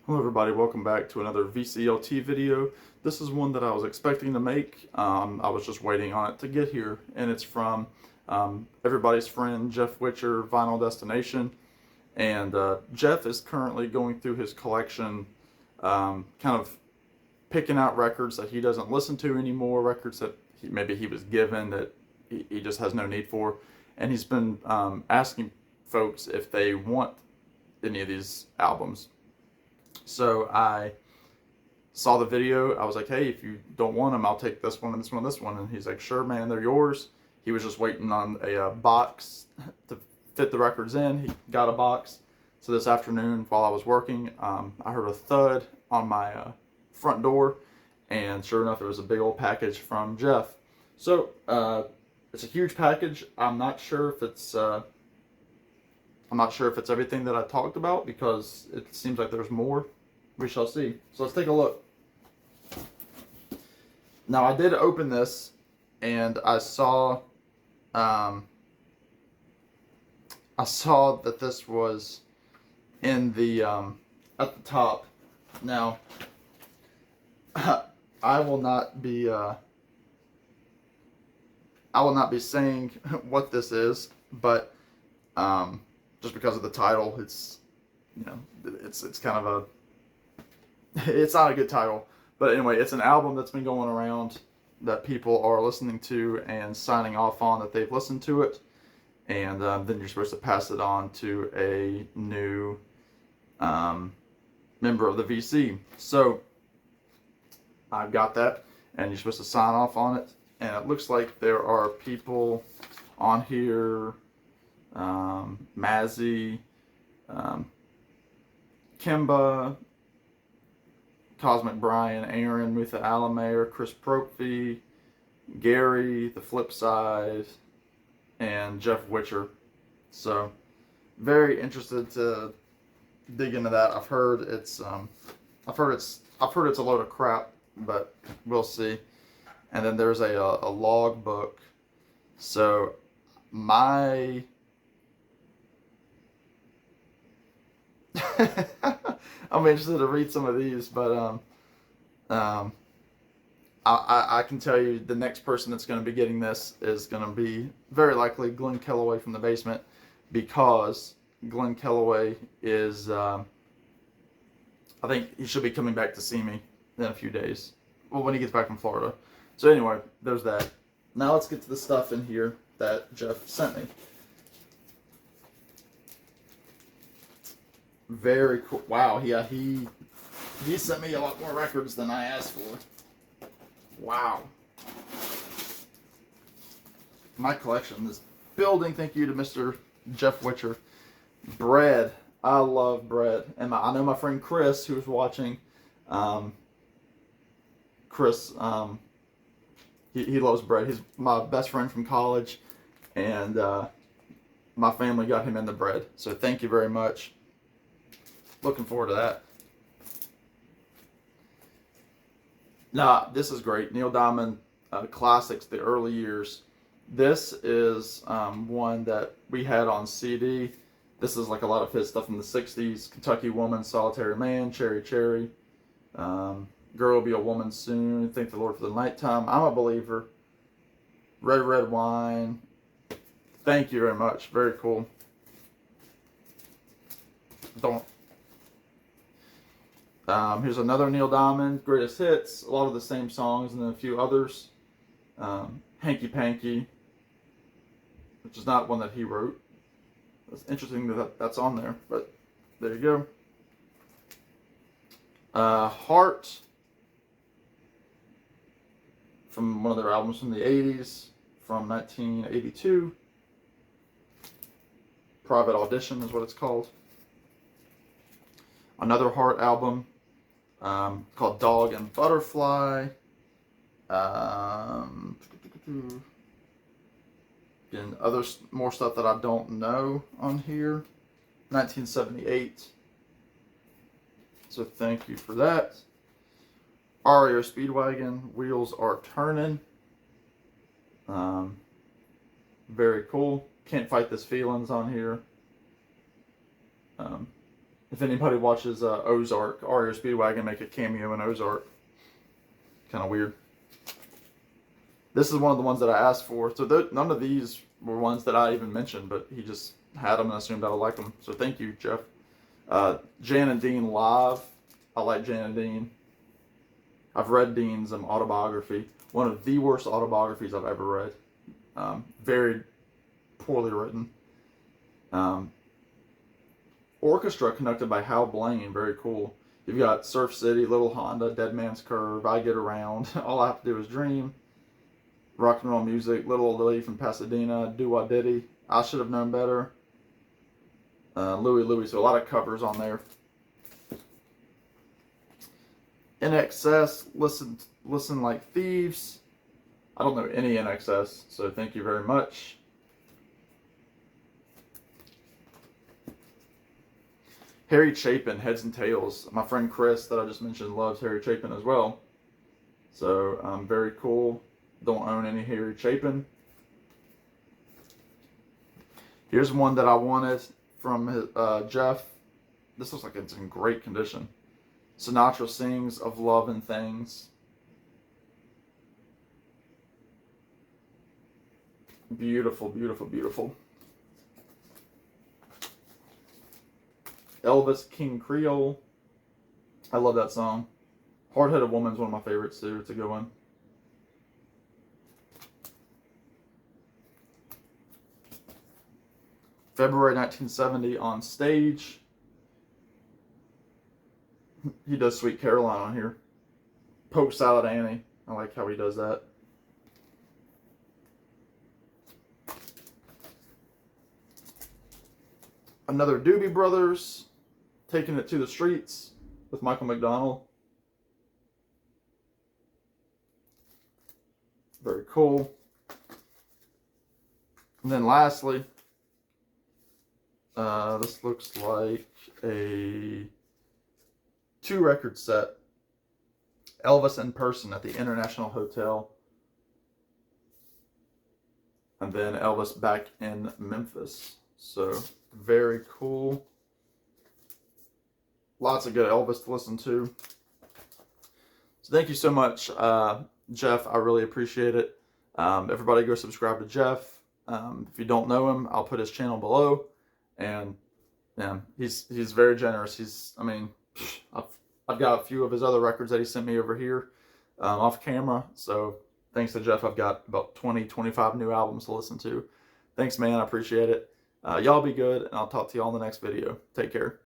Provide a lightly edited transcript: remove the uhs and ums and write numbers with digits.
Hello everybody, welcome back to another VCLT video. This is one that I was expecting to make. I was just waiting on it to get here, and it's from everybody's friend Jeff Whitcher, Vinyl Destination. And Jeff is currently going through his collection, kind of picking out records that he doesn't listen to anymore, records that maybe he was given that he just has no need for. And he's been asking folks if they want any of these albums. So I saw the video. I was like, hey, if you don't want them, I'll take this one and this one and this one. And he's like, sure, man, they're yours. He was just waiting on a box to fit the records in. He got a box. So this afternoon, while I was working, I heard a thud on my front door. And sure enough, it was a big old package from Jeff. So it's a huge package. I'm not sure if it's everything that I talked about, because it seems like there's more. We shall see. So let's take a look. Now, I did open this, and I saw that this was in the at the top. Now, I will not be saying what this is, but just because of the title, it's kind of a it's not a good title. But anyway, it's an album that's been going around that people are listening to and signing off on that they've listened to it, and then you're supposed to pass it on to a new member of the VC. So I've got that, and you're supposed to sign off on it. And it looks like there are people on here, Mazzy, Kimba, Cosmic Brian, Aaron, Mutha Alamayer, Chris Propfee, Gary, The Flip Side, and Jeff Whitcher. So, very interested to dig into that. I've heard it's a load of crap, but we'll see. And then there's a log book. So my I'm interested to read some of these, but I can tell you the next person that's going to be getting this is going to be very likely Glenn Kellaway from the Basement, because Glenn Kellaway is I think he should be coming back to see me in a few days. Well, when he gets back from Florida. So anyway, there's that. Now let's get to the stuff in here that Jeff sent me. Very cool. Wow, yeah, he sent me a lot more records than I asked for. Wow. My collection is building. Thank you to Mr. Jeff Whitcher. Bread. I love bread. And I know my friend Chris, who's watching, Chris, he loves bread. He's my best friend from college, and my family got him into bread. So thank you very much. Looking forward to that. Nah, this is great. Neil Diamond classics, the early years. This is one that we had on CD. This is like a lot of his stuff from the 60s. Kentucky Woman, Solitary Man, Cherry Cherry, Girl Will Be a Woman Soon, Thank the Lord for the Nighttime, I'm a Believer, Red Red Wine. Thank you very much. Very cool. Here's another Neil Diamond, Greatest Hits, a lot of the same songs and then a few others. Hanky Panky, which is not one that he wrote. It's interesting that that's on there, but there you go. Heart, from one of their albums from the 80s, from 1982. Private Audition is what it's called. Another Heart album called Dog and Butterfly. And more stuff that I don't know on here. 1978. So thank you for that. REO Speedwagon, Wheels Are Turning. Very cool. Can't Fight This Feelings on here. If anybody watches Ozark, Ario Speedwagon make a cameo in Ozark. Kind of weird. This is one of the ones that I asked for. So none of these were ones that I even mentioned, but he just had them and assumed I would like them. So thank you, Jeff. Jan and Dean Live. I like Jan and Dean. I've read Dean's autobiography. One of the worst autobiographies I've ever read. Very poorly written. Orchestra conducted by Hal Blaine. Very cool. You've got Surf City, Little Honda, Dead Man's Curve, I Get Around, All I Have to Do Is Dream, Rock and Roll Music, Little Old Lady from Pasadena, Do Wah Diddy, I Should Have Known Better, Louie Louie. So a lot of covers on there. In Excess, Listen Like Thieves. I don't know any In Excess, so thank you very much. Harry Chapin, Heads and Tails. My friend Chris, that I just mentioned, loves Harry Chapin as well. So, very cool. Don't own any Harry Chapin. Here's one that I wanted from Jeff. This looks like it's in great condition. Sinatra Sings of Love and Things. Beautiful, beautiful, beautiful. Elvis, King Creole. I love that song. Hard-Headed Woman is one of my favorites too. It's a good one. February 1970 on Stage. He does Sweet Caroline on here. Poke Salad Annie. I like how he does that. Another Doobie Brothers. Taking It to the Streets with Michael McDonald. Very cool. And then lastly, this looks like a 2-record set. Elvis in Person at the International Hotel. And then Elvis back in Memphis. So, very cool. Lots of good Elvis to listen to. So thank you so much, Jeff. I really appreciate it. Everybody go subscribe to Jeff. If you don't know him, I'll put his channel below. And yeah, he's very generous. I've got a few of his other records that he sent me over here off camera. So thanks to Jeff, I've got about 20-25 new albums to listen to. Thanks, man. I appreciate it. Y'all be good, and I'll talk to you all in the next video. Take care.